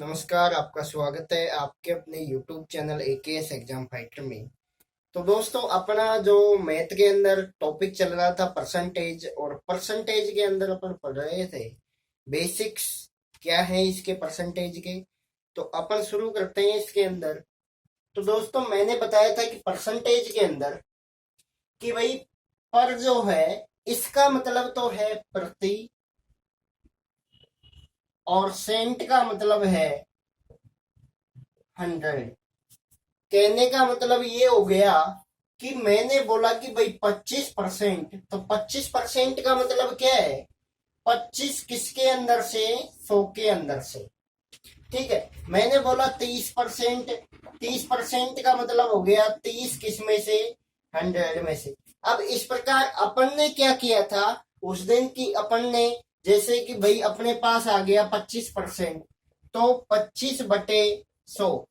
नमस्कार। आपका स्वागत है आपके अपने YouTube channel AKS exam fighter में। तो दोस्तों, अपना जो मैथ के अंदर टॉपिक चल रहा था परसेंटेज, और परसेंटेज के अंदर अपन पढ़ रहे थे बेसिक्स क्या है इसके परसेंटेज के। तो अपन शुरू करते हैं इसके अंदर। तो दोस्तों, मैंने बताया था कि परसेंटेज के अंदर कि भाई पर जो है इसका मतलब तो है प्रति, और सेंट का मतलब है 100। कहने का मतलब ये हो गया कि मैंने बोला कि भाई 25%, तो 25% का मतलब क्या है? 25 किसके अंदर से? 100 के अंदर से। ठीक है। मैंने बोला 30%, 30% का मतलब हो गया 30 किस में से? 100 में से। अब इस प्रकार अपन ने क्या किया था उस दिन की, अपन ने जैसे कि भाई अपने पास आ गया 25%, तो 25/100,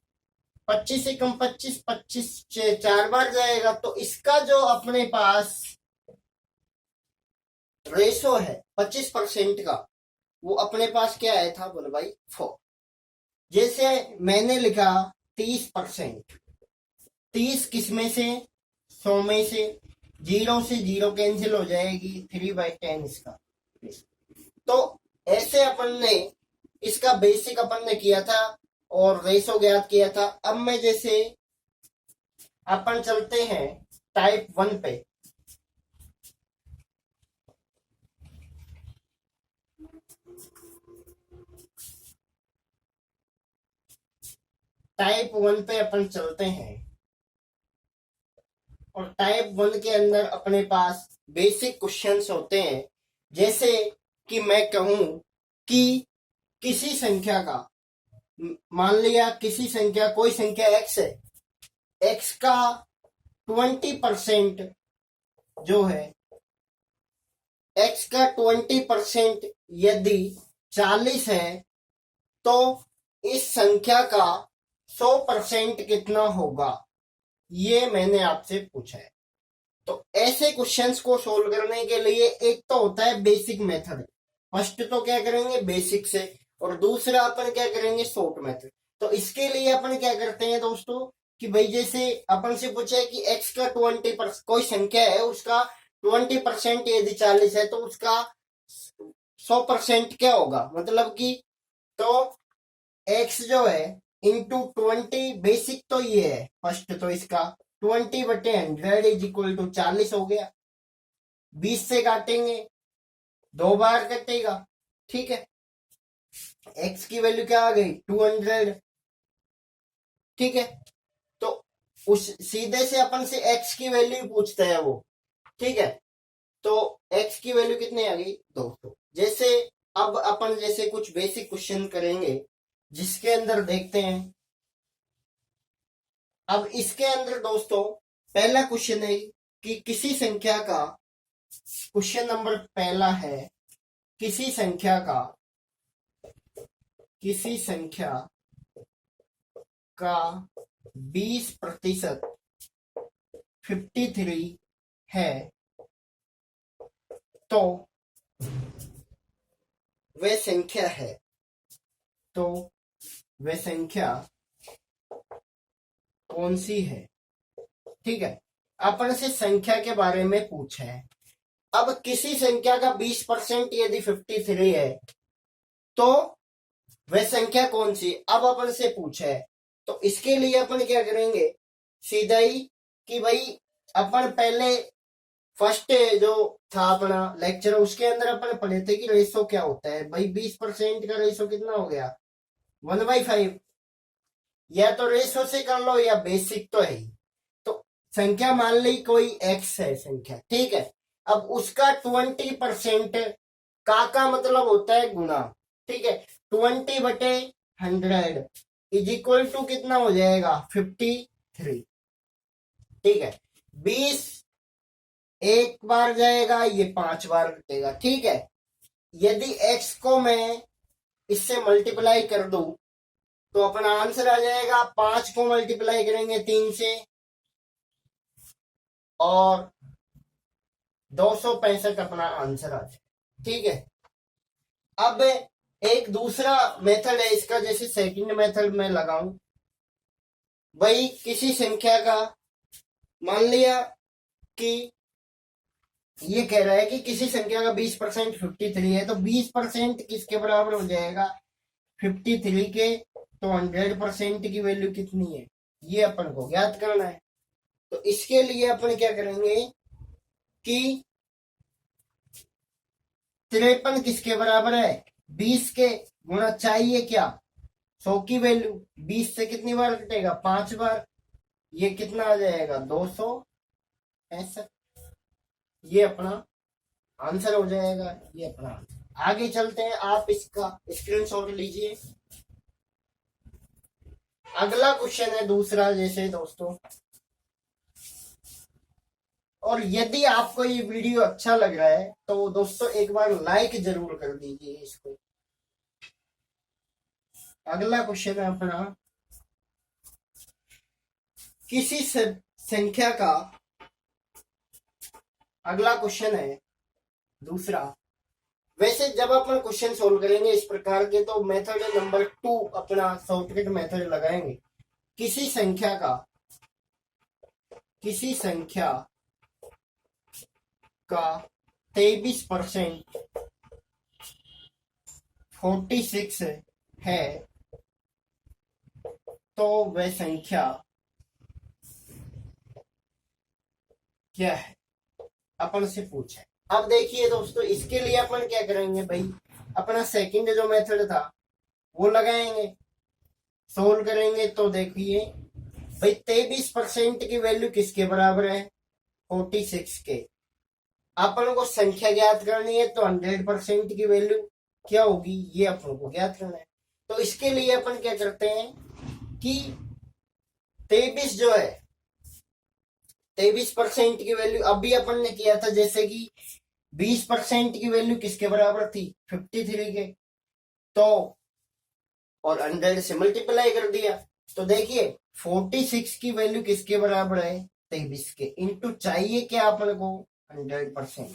25 से कम 25, 25 से 4 बार जाएगा, तो इसका जो अपने पास रेशो है 25% का, वो अपने पास क्या आया था? 1/4। जैसे मैंने लिखा 30%, 30 किस में से? 100 में से। 0 से 0 कैंसिल हो जाएगी, 3/10 इसका। तो ऐसे अपन ने इसका बेसिक अपन ने किया था और रेशो ज्ञात किया था। अब मैं जैसे अपन चलते हैं टाइप 1 पे। टाइप 1 पे अपन चलते हैं, और टाइप 1 के अंदर अपने पास बेसिक क्वेश्चंस होते हैं। जैसे कि मैं कहूं कि किसी संख्या का, मान लिया किसी संख्या, कोई संख्या x है, x का 20% जो है, x का 20% यदि 40 है, तो इस संख्या का 100% कितना होगा? ये मैंने आपसे पूछा है। तो ऐसे क्वेश्चंस को सोल्व करने के लिए एक तो होता है बेसिक मेथड। फर्स्ट तो क्या करेंगे? बेसिक से। और दूसरा अपन क्या करेंगे? Short method. तो इसके लिए अपन क्या करते हैं दोस्तों कि भाई जैसे अपन से पूछा है कि x का 20%, कोई संख्या है उसका 20% यदि 40 है, तो उसका 100% क्या होगा? मतलब कि तो x जो है इंटू 20, बेसिक तो ये है फर्स्ट, तो इसका 20/100 इज इक्वल टू 40 हो गया। 20 से काटेंगे, 2 बार कटेगा। ठीक है। x की वैल्यू क्या आ गई? 200। ठीक है। तो उस सीधे से अपन से x की वैल्यू पूछता है वो। ठीक है। तो x की वैल्यू कितनी आ गई? 200। जैसे अब अपन जैसे कुछ बेसिक क्वेश्चन करेंगे जिसके अंदर देखते हैं। अब इसके अंदर दोस्तों पहला क्वेश्चन है कि किसी संख्या का, क्वेश्चन नंबर पहला है, किसी संख्या का, किसी संख्या का 20% 53 है, तो वह संख्या है, तो वह संख्या कौन सी है? ठीक है। अपन से संख्या के बारे में पूछा है। अब किसी संख्या का 20% यदि 53 है, तो वह संख्या कौन सी? अब अपन से पूछा है, तो इसके लिए अपन क्या करेंगे? सीधा ही कि भाई अपन पहले फर्स्ट जो था अपना लेक्चर, उसके अंदर अपन पढ़े थे कि रेशो क्या होता है। भाई 20% का रेशो कितना हो गया? 1/5। या तो रेशो से कर लो या बेसिक तो है ही। तो संख्या मान ली कोई एक्स है संख्या। ठीक है। अब उसका 20% का मतलब होता है गुना। ठीक है। 20/100 इज इक्वल टू कितना हो जाएगा? 53। ठीक है। 20 एक बार जाएगा, ये 5 बार कटेगा। ठीक है। यदि x को मैं इससे मल्टीप्लाई कर दूं, तो अपना आंसर आ जाएगा। 5 को मल्टीप्लाई करेंगे 3 से, और 265 अपना आंसर आ जाएगा। ठीक है। अब एक दूसरा मेथड है इसका, जैसे सेकंड मेथड में लगाऊं, भाई किसी संख्या का, मान लिया कि ये कह रहा है कि किसी संख्या का 20% 53 है, तो 20% किसके बराबर हो जाएगा 53 के, तो 100% की वैल्यू कितनी है ये अपन को ज्ञात करना है। तो इसके लिए अपन क्या करेंगे कि 53 किसके बराबर है 20 के, गुणा चाहिए क्या 100 की वैल्यू, 20 से कितनी बार कटेगा 5 बार, ये कितना आ जाएगा 200 ऐसा, ये अपना आंसर हो जाएगा, ये अपना आंसर। आगे चलते हैं, आप इसका स्क्रीनशॉट लीजिए। अगला क्वेश्चन है दूसरा, जैसे दोस्तों, और यदि आपको ये वीडियो अच्छा लग रहा है तो दोस्तों एक बार लाइक जरूर कर दीजिए इसको। अगला क्वेश्चन है अपना, किसी संख्या का, अगला क्वेश्चन है दूसरा। वैसे जब अपन क्वेश्चन सोल्व करेंगे इस प्रकार के, तो मेथड नंबर 2 अपना शॉर्टकट मेथड लगाएंगे। किसी संख्या का 23% 46 है, तो वह संख्या क्या है, अपन से पूछे। अब देखिए दोस्तों, इसके लिए अपन क्या करेंगे भाई, अपना सेकंड जो मेथड था वो लगाएंगे, सोल्व करेंगे। तो देखिए भाई 23% की वैल्यू किसके बराबर है 46 के, अपन को संख्या ज्ञात करनी है, तो 100% की वैल्यू क्या होगी ये अपन को ज्ञात करना है। तो इसके लिए अपन क्या करते हैं कि 23 जो है 23% की वैल्यू अभी अपन ने किया था, जैसे कि 20% की वैल्यू किसके बराबर थी 53 के, तो और 100 से मल्टीप्लाई कर दिया। तो देखिए 46 की वैल्यू किसके बराबर है 23 के, इंटू चाहिए क्या अपन को 100%,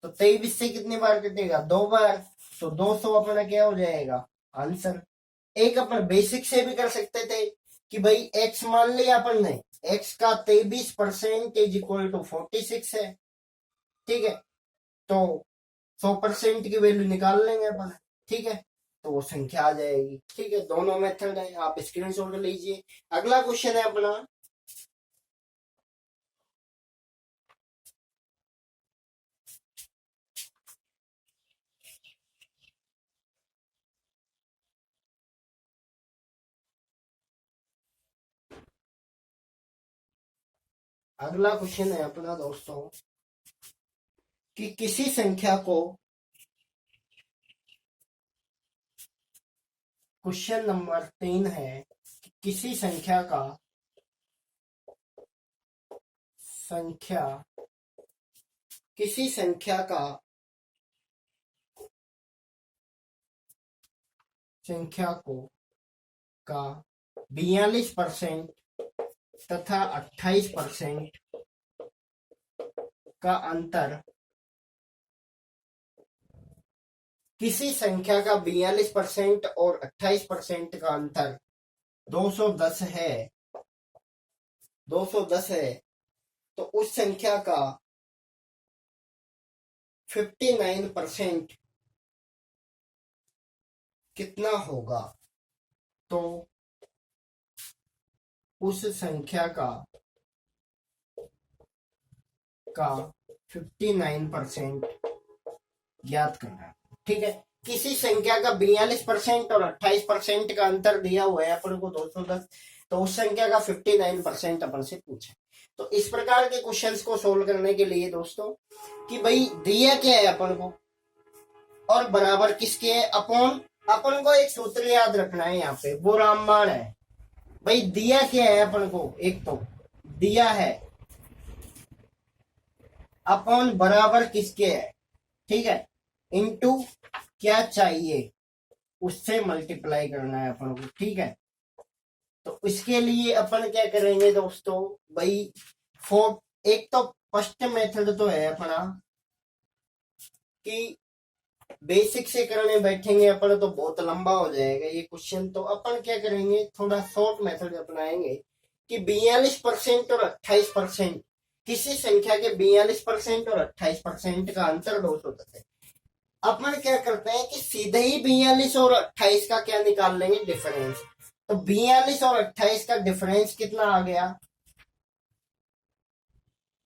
तो 23 से कितनी बार कटेगा 2 बार, तो 200 अपना क्या हो जाएगा आंसर। एक अपन बेसिक से भी कर सकते थे कि भाई x मान लिया अपन ने, x का 23% इज इक्वल टू 46 है, ठीक है, तो 100% की वैल्यू निकाल लेंगे अपन, ठीक है, तो वो संख्या आ जाएगी। ठीक है, दोनों मेथड है, आप स्क्रीनशॉट लीजिए। अगला क्वेश्चन है अपना, अगला क्वेश्चन है अपना दोस्तों कि किसी संख्या को, क्वेश्चन नंबर 3 है कि किसी संख्या का किसी संख्या को का 42% तथा 28% का अंतर, किसी संख्या का 42% और 28% का अंतर 210 है, 210 है, तो उस संख्या का 59% कितना होगा। तो उस संख्या का 59% ज्ञात करना है, ठीक है। किसी संख्या का 42% और 28% का अंतर दिया हुआ है अपन को 210, तो उस संख्या का 59% अपन से पूछे। तो इस प्रकार के क्वेश्चंस को सोल्व करने के लिए दोस्तों कि भाई दिया क्या है अपन को और बराबर किसके है, अपन को एक सूत्र याद रखना है, यहाँ पे वो रामबाण है। भाई दिया क्या है अपन को, एक तो दिया है अपन बराबर किसके है, ठीक है, इनटू क्या चाहिए उससे मल्टीप्लाई करना है अपन को, ठीक है। तो इसके लिए अपन क्या करेंगे दोस्तों, भाई एक तो फर्स्ट मेथड तो है अपना कि बेसिक से करने बैठेंगे अपन तो बहुत लंबा हो जाएगा ये क्वेश्चन। तो अपन क्या करेंगे, थोड़ा शॉर्ट मेथड अपनाएंगे कि 42% और 28%, किसी संख्या के 42% और 28% का अंतर 210 है। अपन क्या करते हैं कि सीधे ही 42 और 28 का क्या निकाल लेंगे, डिफरेंस। तो 42 और 28 का डिफरेंस कितना आ गया,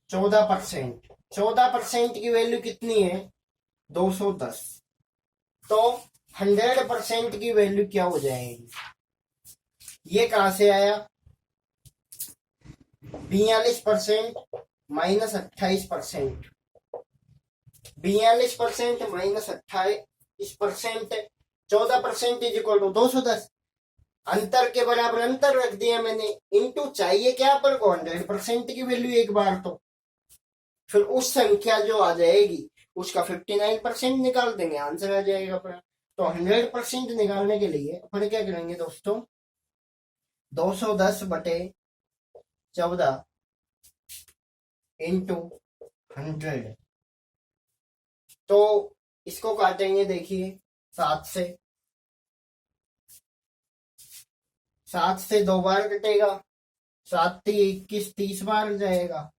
14%। 14% की वैल्यू कितनी है, 210। तो 100% की वैल्यू क्या हो जाएगी, ये कहां से आया, 42% minus 28%। 42% minus 28%, 14% is equal to 210। अंतर के बराबर अंतर रख दिया मैंने, इनटू चाहिए क्या अपन को, 100% की वैल्यू एक बार। तो फिर उस संख्या जो आ जाएगी उसका 59% निकाल देंगे, आंसर आ जाएगा अपना। तो 100% निकालने के लिए अपन क्या करेंगे दोस्तों, 210 बटे 14 इंटू 100। तो इसको काटेंगे, देखिए 7 से 2 बार कटेगा, 7 21 30 बार जाएगा,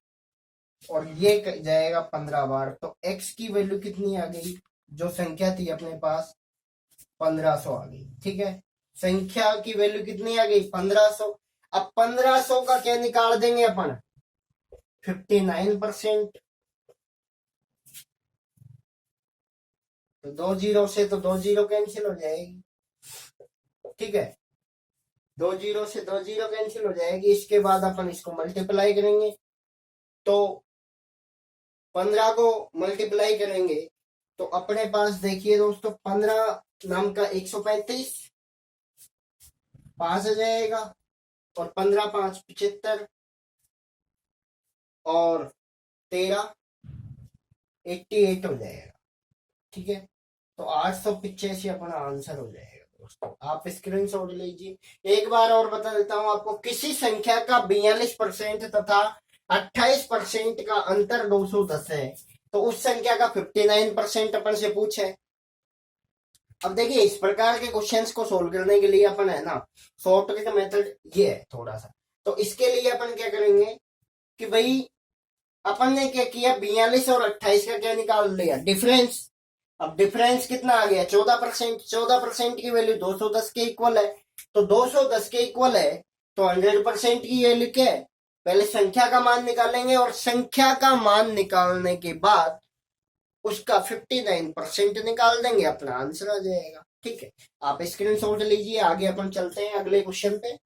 और ये जाएगा 15 बार। तो x की वैल्यू कितनी आ गई, जो संख्या थी अपने पास 1500 आ गई। ठीक है, संख्या की वैल्यू कितनी आ गई, 1500। अब 1500 का क्या निकाल देंगे अपन, 59%। तो 2 जीरो से तो 2 जीरो कैंसिल हो जाएगी। ठीक है, 2 जीरो से 2 जीरो कैंसिल हो जाएगी। इसके बाद अपन इसको मल्टीप्लाई करेंगे, तो 15 को मल्टीप्लाई करेंगे तो अपने पास देखिए दोस्तों, 15 नाम का 135 5 आ जाएगा, और 15 5 75, और 13 88 हो जाएगा। ठीक है, तो 885 अपना आंसर हो जाएगा दोस्तों। आप स्क्रीनशॉट लीजिए। एक बार और बता देता हूं आपको, किसी संख्या का 42% तथा 28% का अंतर 210 है, तो उस संख्या का 59% अपन से पूछे। अब देखिए, इस प्रकार के क्वेश्चंस को सोल्व करने के लिए अपन है ना, शॉर्टकट मेथड ये है थोड़ा सा। तो इसके लिए अपन क्या करेंगे कि भाई, अपन ने क्या किया, 42 और 28 का क्या निकाल लिया, डिफरेंस। अब डिफरेंस कितना आ गया, 14%। 14% की वैल्यू 210 के इक्वल है, तो 210 के इक्वल है, तो 100% की वैल्यू क्या है, पहले संख्या का मान निकालेंगे, और संख्या का मान निकालने के बाद उसका 59% निकाल देंगे, अपना आंसर आ जाएगा। ठीक है, आप स्क्रीनशॉट लीजिए। आगे अपन चलते हैं अगले क्वेश्चन पे।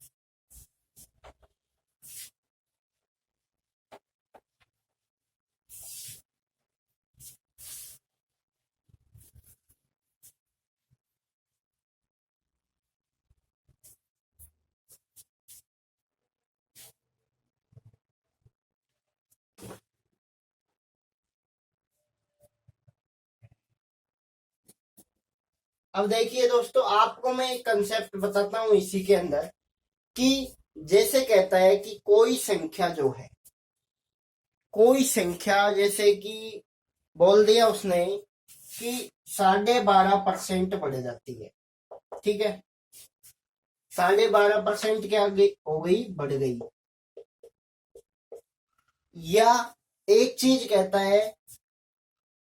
अब देखिए दोस्तों, आपको मैं एक कंसेप्ट बताता हूं इसी के अंदर, कि जैसे कहता है कि कोई संख्या जो है, कोई संख्या जैसे कि बोल दिया उसने कि 12.5% बढ़ जाती है। ठीक है, 12.5% क्या हो गई, बढ़ गई। या एक चीज कहता है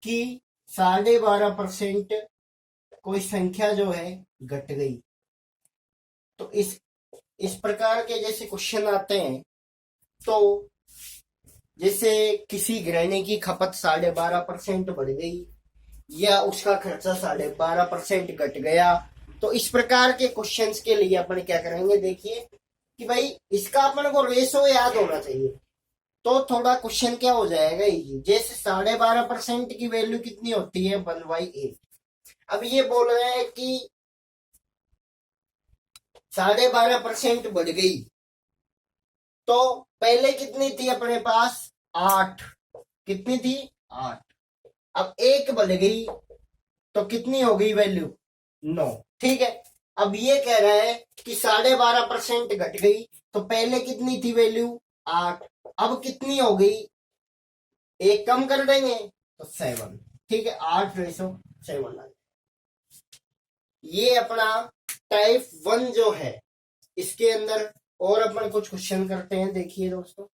कि 12.5% कोई संख्या जो है घट गई। तो इस प्रकार के जैसे क्वेश्चन आते हैं, तो जैसे किसी गृहिणी की खपत 12.5% बढ़ गई, या उसका खर्चा 12.5% घट गया। तो इस प्रकार के क्वेश्चंस के लिए अपन क्या करेंगे, देखिए कि भाई इसका अपन को रेशो याद होना चाहिए, तो थोड़ा क्वेश्चन क्या हो जाएगा इजी। जैसे 12.5% की वैल्यू कितनी होती है, 1/8। अब ये बोल रहे हैं कि 12.5% बढ़ गई, तो पहले कितनी थी अपने पास, 8। कितनी थी, 8। अब 1 बढ़ गई, तो कितनी हो गई वैल्यू, 9। ठीक है, अब ये कह रहा है कि 12.5% घट गई, तो पहले कितनी थी वैल्यू, 8। अब कितनी हो गई, 1 कम कर देंगे तो 7। ठीक है, 8/7 आ जाए। ये अपना टाइप 1 जो है, इसके अंदर और अपन कुछ क्वेश्चन करते हैं। देखिए दोस्तों,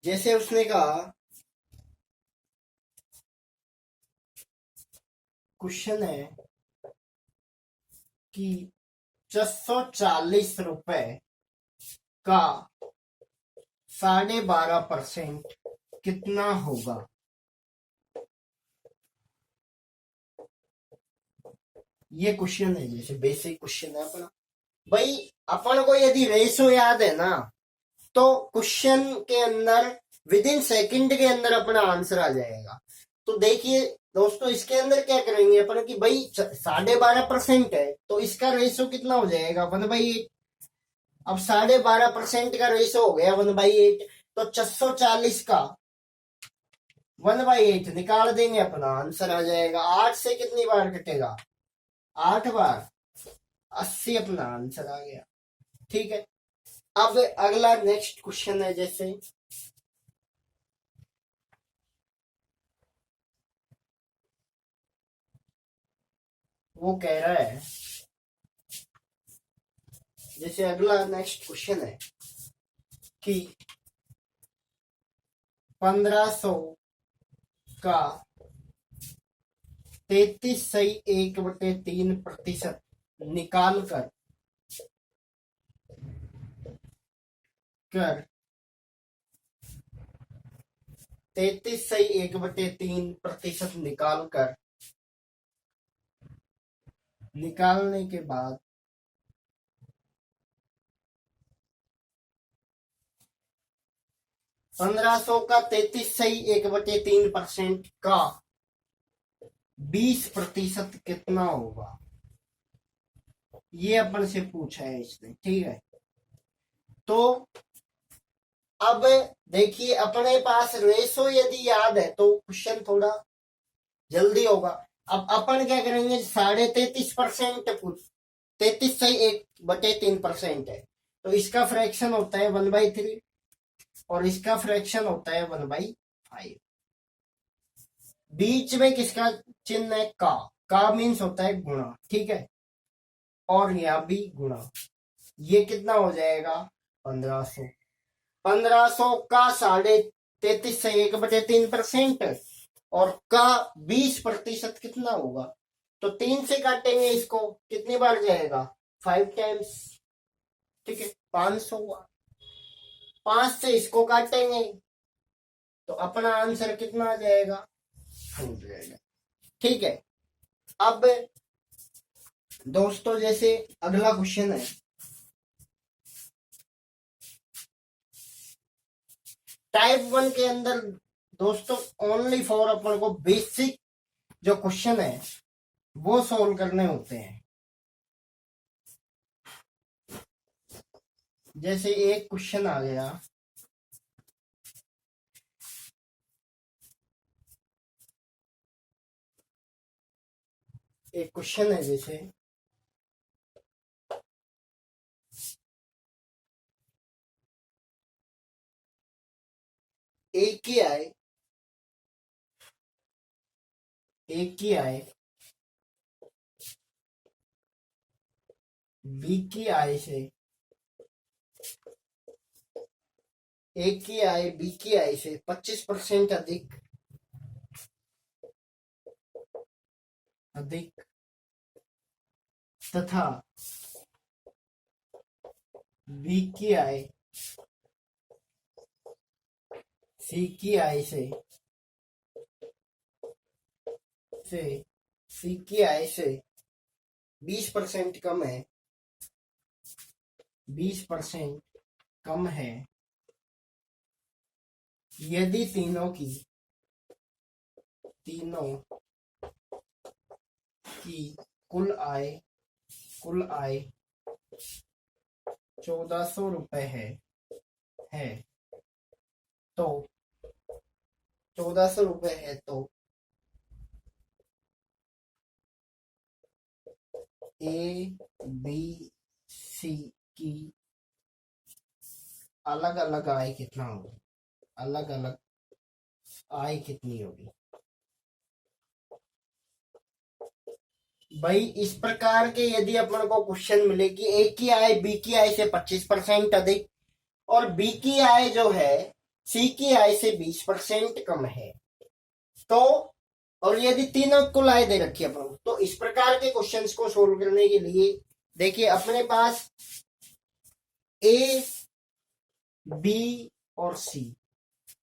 जैसे उसने कहा, क्वेश्चन है कि 640 रुपए का 12.5% कितना होगा। ये क्वेश्चन है, जैसे बेसिक क्वेश्चन है अपना। भाई अपन को यदि रेशो याद है ना, तो क्वेश्चन के अंदर विद इन सेकेंड के अंदर अपना आंसर आ जाएगा। तो देखिए दोस्तों, इसके अंदर क्या करेंगे अपन कि भाई 12.5% है, तो इसका रेशो कितना हो जाएगा, 1/8। अब 12.5% का रेशो हो गया 1/8, तो 640 का 1/8 निकाल देंगे, अपना आंसर आ जाएगा। 8 से कितनी बार कटेगा, 8 बार, 80 अपना आंसर आ गया। ठीक है। अब अगला नेक्स्ट क्वेश्चन है, जैसे वो कह रहा है, जैसे अगला नेक्स्ट क्वेश्चन है कि 1500 का 33.1/3% निकाल कर 33.1/3% निकालने के बाद 1500 का 33.1/3% का 20% कितना होगा। ये अपन से पूछा है इसने। ठीक है, तो अब देखिए, अपने पास रेशो यदि याद है तो क्वेश्चन थोड़ा जल्दी होगा। अब अपन क्या करेंगे, 33.5%, 33.1/3% है, तो इसका फ्रैक्शन होता है 1/3, और इसका फ्रैक्शन होता है 1/5। बीच में किसका चिन्ह है, का मीन्स होता है गुणा। ठीक है, और यहाँ भी गुणा। ये कितना हो जाएगा, 1500। 1500 का 33.1/3% और का 20% कितना होगा, तो 3 से काटेंगे इसको, कितनी बार जाएगा, 5 टाइम्स। ठीक है, 500 हुआ। 5 से इसको काटेंगे तो अपना आंसर कितना आ जाएगा, 100। ठीक है। अब दोस्तों, जैसे अगला क्वेश्चन है, टाइप 1 के अंदर दोस्तों ओनली फॉर अपन को बेसिक जो क्वेश्चन है वो सॉल्व करने होते हैं। जैसे एक क्वेश्चन आ गया, एक क्वेश्चन है जैसे एक की आय, एक की आय बी की आय से, एक की आय बी की आय से 25% अधिक अधिक तथा बी की आय सी की आय से सी की आय से 20% कम है, 20% कम है, यदि तीनों की कुल आय 1400 रुपए है तो 1400 रुपए है, तो ए बी सी की अलग अलग आय कितना होगा, अलग अलग आय कितनी होगी। भाई इस प्रकार के यदि अपन को क्वेश्चन मिले कि ए की आय बी की आय से 25% अधिक और बी की आय जो है सी की आय से 20% कम है, तो और यदि तीनों कुल आय दे रखी है अपन को, तो इस प्रकार के क्वेश्चंस को सोल्व करने के लिए देखिए अपने पास ए बी और सी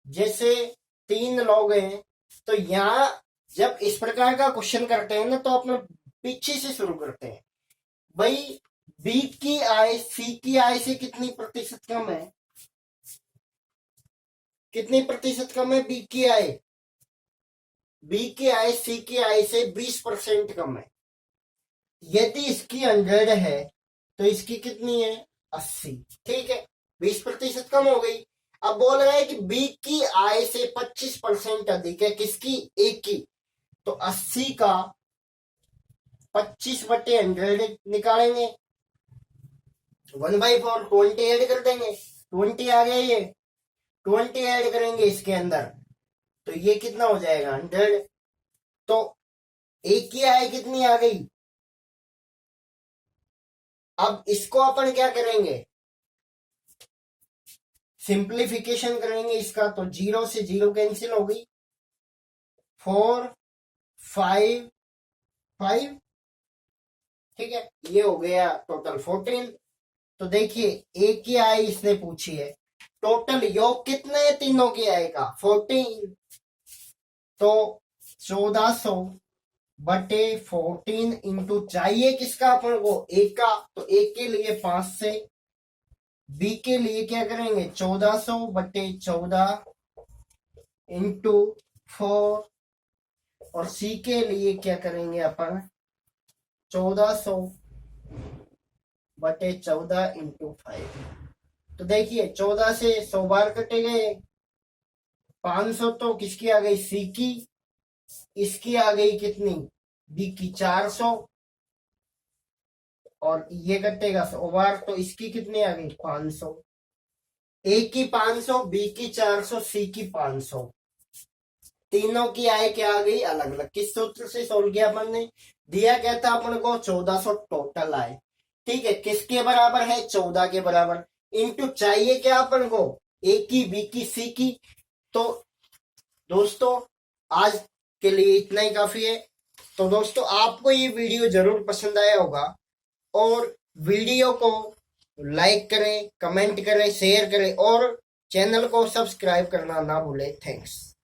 जैसे तीन लोग हैं, तो यहाँ जब इस प्रकार का क्वेश्चन करते हैं ना तो अपने पीछे से शुरू करते हैं। भाई बी की आय सी की आय से कितनी प्रतिशत कम है, कितनी प्रतिशत कम है बी की आय, बी की आय सी की आय से 20% कम है। यदि इसकी 100 है तो इसकी कितनी है 80, ठीक है 20% कम हो गई। अब बोल रहा है कि बी की आय से 25% अधिक है किसकी, ए की, तो 80 का 25/100 निकालेंगे, 1/4 20 ऐड कर देंगे, 20 आ गया, ये 20 ऐड करेंगे इसके अंदर तो ये कितना हो जाएगा 100। तो ए की आय कितनी आ गई। अब इसको अपन क्या करेंगे, सिंप्लीफिकेशन करेंगे इसका, तो 0 से 0 कैंसिल हो गई, 4 5 5, ठीक है ये हो गया टोटल 14। तो देखिए ए की आय इसने पूछी है, टोटल योग कितने है तीनों की आय का 14, तो 1400/14 इंटू चाहिए किसका अपन को ए का, तो ए के लिए 5 से, बी के लिए क्या करेंगे 1400/14 इंटू 4 और सी के लिए क्या करेंगे अपन 1400/14 इंटू 5। तो देखिए 14 से 100 बार कटे गए, 500 तो किसकी आ गई सी की, इसकी आ गई कितनी बी की 400 और ये कटेगा 100 बार तो इसकी कितनी आ गई 500, ए की 500 बी की 400 सी की 500, तीनों की आय क्या आ गई अलग अलग। किस सूत्र से सोल्व किया अपन ने, दिया क्या था अपन को 1400 टोटल आय, ठीक है किसके बराबर है 14 के बराबर, इनटू चाहिए क्या अपन को ए की बी की सी की। तो दोस्तों आज के लिए इतना ही काफी है। तो दोस्तों आपको ये वीडियो जरूर पसंद आया होगा और वीडियो को लाइक करें, कमेंट करें, शेयर करें और चैनल को सब्सक्राइब करना ना भूलें। थैंक्स।